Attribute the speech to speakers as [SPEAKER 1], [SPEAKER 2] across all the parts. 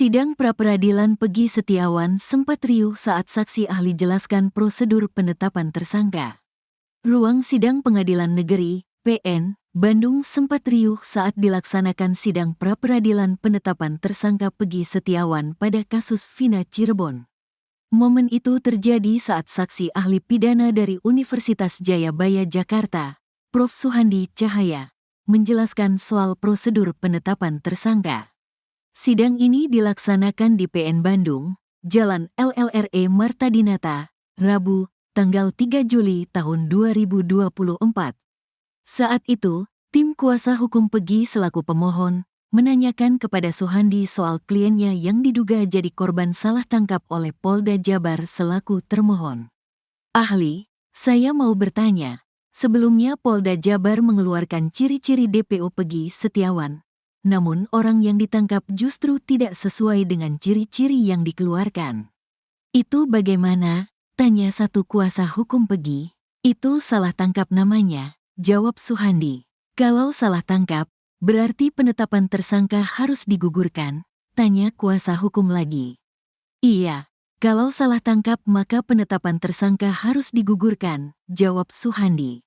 [SPEAKER 1] Sidang pra-peradilan Peggy Setiawan sempat riuh saat saksi ahli jelaskan prosedur penetapan tersangka. Ruang Sidang Pengadilan Negeri, PN, Bandung sempat riuh saat dilaksanakan sidang pra-peradilan penetapan tersangka Peggy Setiawan pada kasus Vina Cirebon. Momen itu terjadi saat saksi ahli pidana dari Universitas Jayabaya Jakarta, Prof. Suhandi Cahaya, menjelaskan soal prosedur penetapan tersangka. Sidang ini dilaksanakan di PN Bandung, Jalan LLRE Marta Dinata, Rabu, tanggal 3 Juli tahun 2024. Saat itu, tim kuasa hukum Peggy selaku pemohon, menanyakan kepada Suhandi soal kliennya yang diduga jadi korban salah tangkap oleh Polda Jabar selaku termohon. Ahli, saya mau bertanya, sebelumnya Polda Jabar mengeluarkan ciri-ciri DPO Peggy Setiawan. Namun orang yang ditangkap justru tidak sesuai dengan ciri-ciri yang dikeluarkan. Itu bagaimana? Tanya satu kuasa hukum Peggy. Itu salah tangkap namanya, jawab Suhandi. Kalau salah tangkap, berarti penetapan tersangka harus digugurkan? Tanya kuasa hukum lagi. Iya, kalau salah tangkap maka penetapan tersangka harus digugurkan, jawab Suhandi.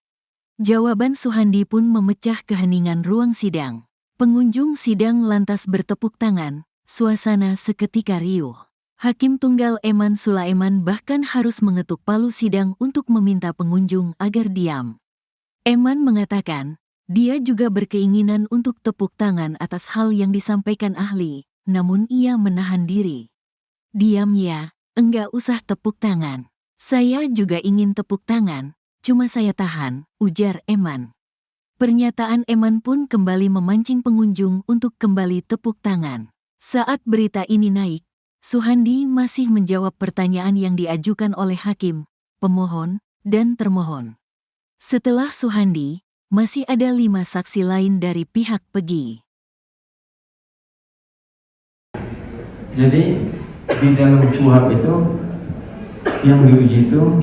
[SPEAKER 1] Jawaban Suhandi pun memecah keheningan ruang sidang. Pengunjung sidang lantas bertepuk tangan, suasana seketika riuh. Hakim Tunggal Eman Sulaiman bahkan harus mengetuk palu sidang untuk meminta pengunjung agar diam. Eman mengatakan, dia juga berkeinginan untuk tepuk tangan atas hal yang disampaikan ahli, namun ia menahan diri. Diam ya, enggak usah tepuk tangan. Saya juga ingin tepuk tangan, cuma saya tahan, ujar Eman. Pernyataan Eman pun kembali memancing pengunjung untuk kembali tepuk tangan. Saat berita ini naik, Suhandi masih menjawab pertanyaan yang diajukan oleh hakim, pemohon, dan termohon. Setelah Suhandi, masih ada 5 saksi lain dari pihak Peggy.
[SPEAKER 2] Jadi di dalam KUHP itu yang diuji itu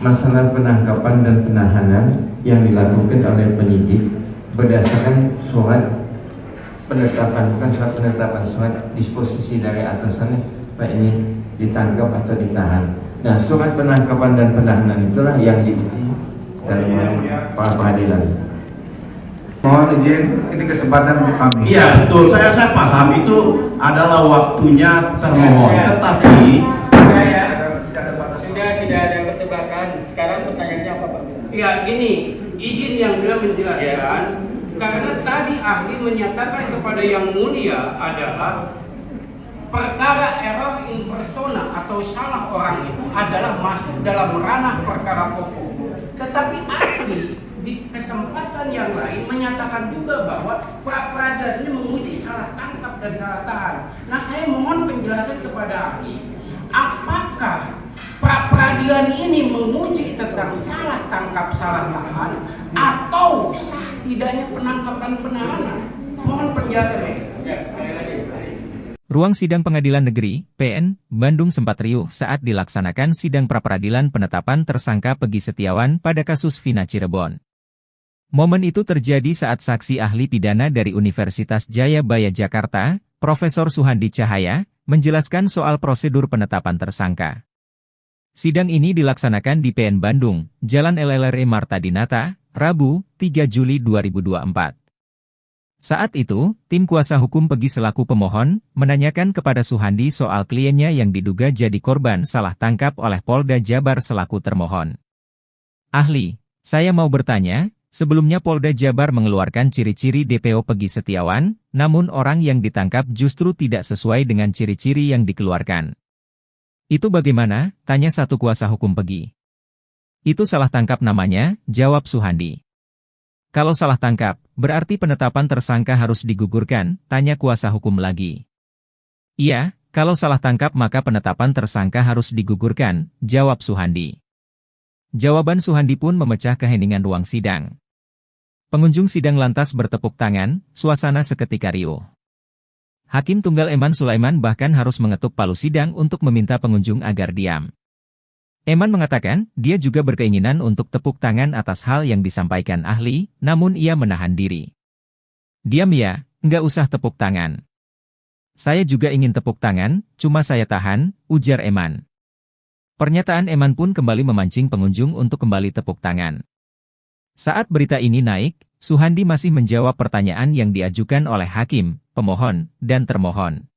[SPEAKER 2] masalah penangkapan dan penahanan yang dilakukan oleh penyidik berdasarkan surat penetapan, bukan surat penetapan, surat disposisi dari atasannya, Pak ini ditangkap atau ditahan. Nah, surat penangkapan dan penahanan itulah yang diuji dalam pra-peradilan.
[SPEAKER 3] Mohon izin, ini kesempatan untuk kami.
[SPEAKER 4] Iya betul, saya paham itu adalah waktunya termohon, tetapi
[SPEAKER 5] tidak ada bertebakan. Sekarang pertanyaannya apa Pak? Ya ini izin yang beliau menjelaskan karena tadi ahli menyatakan kepada yang mulia adalah perkara error in persona atau salah orang itu adalah masuk dalam ranah perkara pokok. Tetapi ahli di kesempatan yang lain menyatakan juga bahwa pra-peradilan ini menguji salah tangkap dan salah tahan. Nah saya mohon penjelasan kepada ahli, apakah pra-peradilan ini menguji tentang salah tangkap salah tahan atau sah tidaknya penangkapan penahanan? Mohon penjelasannya. Ya, sekali lagi.
[SPEAKER 6] Ruang Sidang Pengadilan Negeri, PN, Bandung sempat riuh saat dilaksanakan sidang pra-peradilan penetapan tersangka Peggy Setiawan pada kasus Vina Cirebon. Momen itu terjadi saat saksi ahli pidana dari Universitas Jayabaya Jakarta, Profesor Suhandi Cahaya, menjelaskan soal prosedur penetapan tersangka. Sidang ini dilaksanakan di PN Bandung, Jalan LLRE Marta Dinata, Rabu, 3 Juli 2024. Saat itu, tim kuasa hukum Peggy selaku pemohon, menanyakan kepada Suhandi soal kliennya yang diduga jadi korban salah tangkap oleh Polda Jabar selaku termohon. Ahli, saya mau bertanya, sebelumnya Polda Jabar mengeluarkan ciri-ciri DPO Peggy Setiawan, namun orang yang ditangkap justru tidak sesuai dengan ciri-ciri yang dikeluarkan. Itu bagaimana? Tanya satu kuasa hukum Peggy. Itu salah tangkap namanya, jawab Suhandi. Kalau salah tangkap, berarti penetapan tersangka harus digugurkan, tanya kuasa hukum lagi. Iya, kalau salah tangkap maka penetapan tersangka harus digugurkan, jawab Suhandi. Jawaban Suhandi pun memecah keheningan ruang sidang. Pengunjung sidang lantas bertepuk tangan, suasana seketika riuh. Hakim Tunggal Eman Sulaiman bahkan harus mengetuk palu sidang untuk meminta pengunjung agar diam. Eman mengatakan, dia juga berkeinginan untuk tepuk tangan atas hal yang disampaikan ahli, namun ia menahan diri. Diam ya, nggak usah tepuk tangan. Saya juga ingin tepuk tangan, cuma saya tahan, ujar Eman. Pernyataan Eman pun kembali memancing pengunjung untuk kembali tepuk tangan. Saat berita ini naik, Suhandi masih menjawab pertanyaan yang diajukan oleh hakim, pemohon, dan termohon.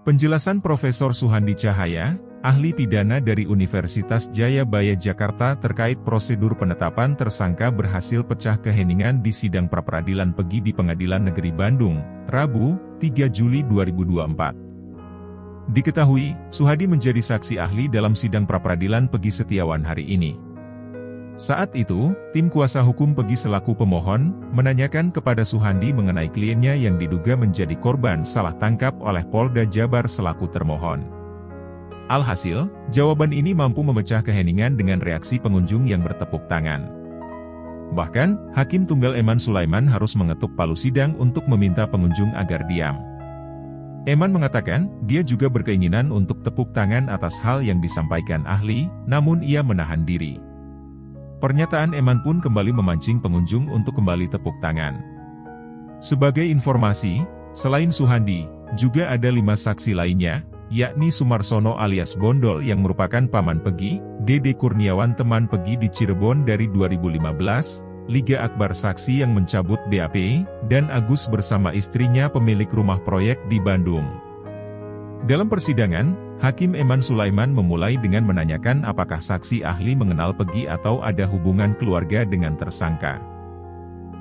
[SPEAKER 6] Penjelasan Profesor Suhandi Cahaya, ahli pidana dari Universitas Jayabaya Jakarta terkait prosedur penetapan tersangka berhasil pecah keheningan di sidang pra-peradilan Pegi di Pengadilan Negeri Bandung, Rabu, 3 Juli 2024. Diketahui, Suhandi menjadi saksi ahli dalam sidang pra-peradilan Pegi Setiawan hari ini. Saat itu, tim kuasa hukum Pegi selaku pemohon, menanyakan kepada Suhandi mengenai kliennya yang diduga menjadi korban salah tangkap oleh Polda Jabar selaku termohon. Alhasil, jawaban ini mampu memecah keheningan dengan reaksi pengunjung yang bertepuk tangan. Bahkan, Hakim Tunggal Eman Sulaiman harus mengetuk palu sidang untuk meminta pengunjung agar diam. Eman mengatakan, dia juga berkeinginan untuk tepuk tangan atas hal yang disampaikan ahli, namun ia menahan diri. Pernyataan Eman pun kembali memancing pengunjung untuk kembali tepuk tangan. Sebagai informasi, selain Suhandi, juga ada 5 saksi lainnya, yakni Sumarsono alias Bondol yang merupakan paman Pegi, Dede Kurniawan teman Pegi di Cirebon dari 2015, Liga Akbar saksi yang mencabut BAP, dan Agus bersama istrinya pemilik rumah proyek di Bandung. Dalam persidangan, Hakim Eman Sulaiman memulai dengan menanyakan apakah saksi ahli mengenal Pegi atau ada hubungan keluarga dengan tersangka.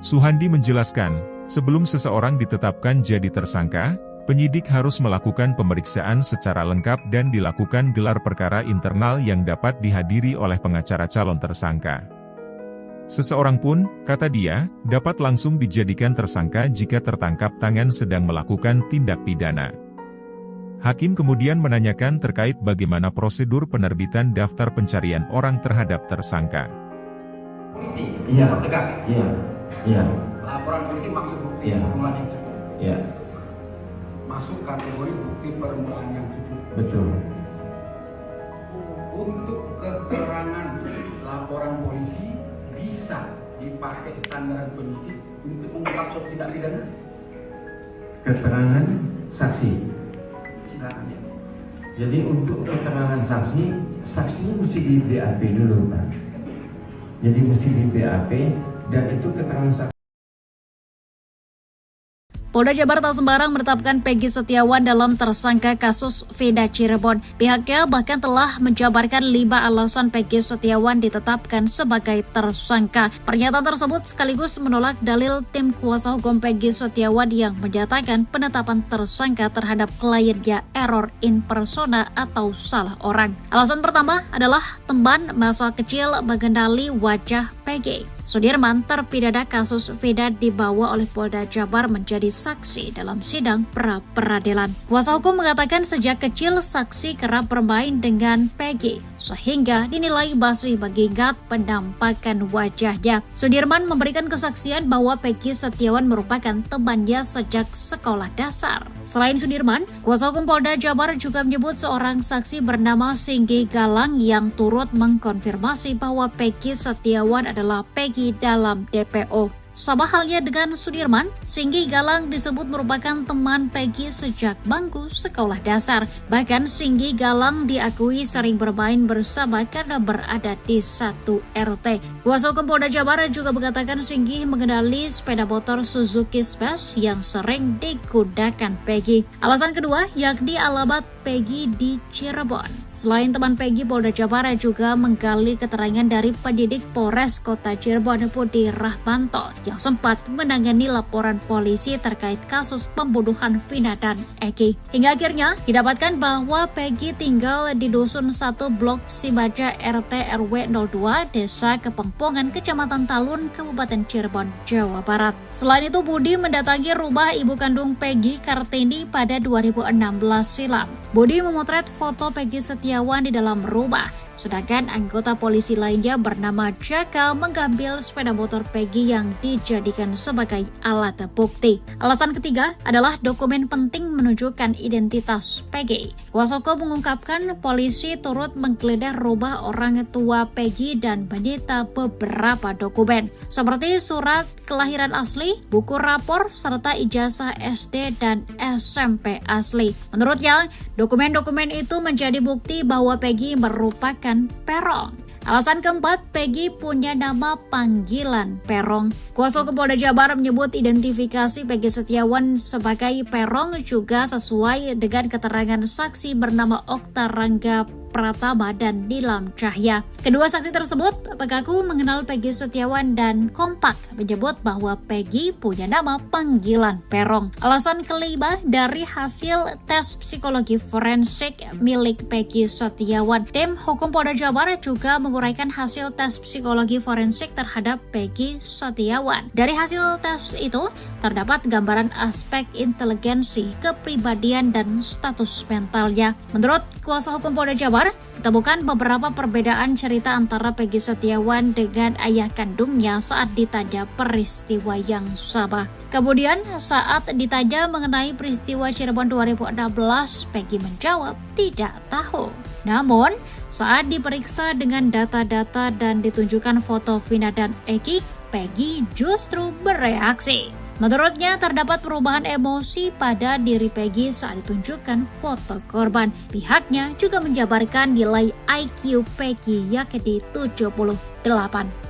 [SPEAKER 6] Suhandi menjelaskan, sebelum seseorang ditetapkan jadi tersangka, penyidik harus melakukan pemeriksaan secara lengkap dan dilakukan gelar perkara internal yang dapat dihadiri oleh pengacara calon tersangka. Seseorang pun, kata dia, dapat langsung dijadikan tersangka jika tertangkap tangan sedang melakukan tindak pidana. Hakim kemudian menanyakan terkait bagaimana prosedur penerbitan daftar pencarian orang terhadap tersangka.
[SPEAKER 5] Polisi,
[SPEAKER 2] Iya,
[SPEAKER 5] tegas.
[SPEAKER 2] Iya.
[SPEAKER 5] Laporan polisi maksud bukti
[SPEAKER 2] Iya.
[SPEAKER 5] permulaan yang cukup.
[SPEAKER 2] Iya,
[SPEAKER 5] Masuk kategori bukti permulaan yang cukup.
[SPEAKER 2] betul.
[SPEAKER 5] Untuk keterangan laporan polisi bisa dipakai standar penyidik untuk mengungkap suatu tindak pidana.
[SPEAKER 2] Keterangan saksi.
[SPEAKER 5] Silakan ya.
[SPEAKER 2] Jadi untuk keterangan saksi, saksinya mesti di BAP dulu, Pak. Jadi mesti di BAP, dan itu keterangan saksi.
[SPEAKER 7] Polda Jabar tak sembarang menetapkan Pegi Setiawan dalam tersangka kasus Veda Cirebon. Pihaknya bahkan telah menjabarkan 5 alasan Pegi Setiawan ditetapkan sebagai tersangka. Pernyataan tersebut sekaligus menolak dalil tim kuasa hukum Pegi Setiawan yang menyatakan penetapan tersangka terhadap kliennya error in persona atau salah orang. Alasan pertama adalah teman masa kecil mengenali wajah Pegi. Sudirman, terpidana kasus Veda, dibawa oleh Polda Jabar menjadi saksi dalam sidang pra-peradilan. Kuasa hukum mengatakan sejak kecil saksi kerap bermain dengan Pegi, sehingga dinilai masih mengingat penampakan wajahnya. Sudirman memberikan kesaksian bahwa Pegi Setiawan merupakan temannya sejak sekolah dasar. Selain Sudirman, kuasa hukum Polda Jabar juga menyebut seorang saksi bernama Singgi Galang yang turut mengkonfirmasi bahwa Pegi Setiawan adalah Pegi dalam DPO. Sama halnya dengan Sudirman, Singgi Galang disebut merupakan teman Pegi sejak bangku sekolah dasar. Bahkan Singgi Galang diakui sering bermain bersama karena berada di satu RT. Kuasa hukum Polda Jabar juga mengatakan Singgi mengenali sepeda motor Suzuki Space yang sering digunakan Pegi. Alasan kedua yakni alamat Pegi di Cirebon. Selain teman Pegi, Polda Jabar juga menggali keterangan dari penyidik Polres Kota Cirebon Budi Rahmanto yang sempat menangani laporan polisi terkait kasus pembunuhan Vina dan Eki. Hingga akhirnya didapatkan bahwa Pegi tinggal di Dusun 1 Blok Sibaja RT RW 02 Desa Kepempongan, Kecamatan Talun, Kabupaten Cirebon, Jawa Barat. Selain itu, Budi mendatangi rumah ibu kandung Pegi, Kartini, pada 2016 silam. Budi memotret foto Pegi Setiawan di dalam rumah. Sedangkan anggota polisi lainnya bernama Jaka mengambil sepeda motor Peggy yang dijadikan sebagai alat bukti. Alasan ketiga adalah dokumen penting menunjukkan identitas Peggy. Kuasa hukum mengungkapkan polisi turut menggeledah rumah orang tua Peggy dan menyita beberapa dokumen seperti surat kelahiran asli, buku rapor, serta ijazah SD dan SMP asli. Menurutnya, dokumen-dokumen itu menjadi bukti bahwa Peggy merupakan Perong. Alasan keempat, Peggy punya nama panggilan Perong. Kuasa hukum Polda Jabar menyebut identifikasi Peggy Setiawan sebagai Perong juga sesuai dengan keterangan saksi bernama Okta Rangga Pratama dan Nilam Cahya. Kedua saksi tersebut mengaku mengenal Peggy Setiawan dan kompak menyebut bahwa Peggy punya nama panggilan Perong. Alasan kelima, dari hasil tes psikologi forensik milik Peggy Setiawan, tim hukum Polda Jabar juga menguraikan hasil tes psikologi forensik terhadap Peggy Setiawan. Dari hasil tes itu terdapat gambaran aspek inteligensi, kepribadian, dan status mentalnya. Menurut kuasa hukum Polda Jabar, ditemukan beberapa perbedaan cerita antara Peggy Setiawan dengan ayah kandungnya saat ditanya peristiwa yang sama. Kemudian saat ditanya mengenai peristiwa Cirebon 2016, Peggy menjawab tidak tahu. Namun, saat diperiksa dengan data-data dan ditunjukkan foto Vina dan Eki, Peggy justru bereaksi. Menurutnya, terdapat perubahan emosi pada diri Peggy saat ditunjukkan foto korban. Pihaknya juga menjabarkan nilai IQ Peggy yakni 78.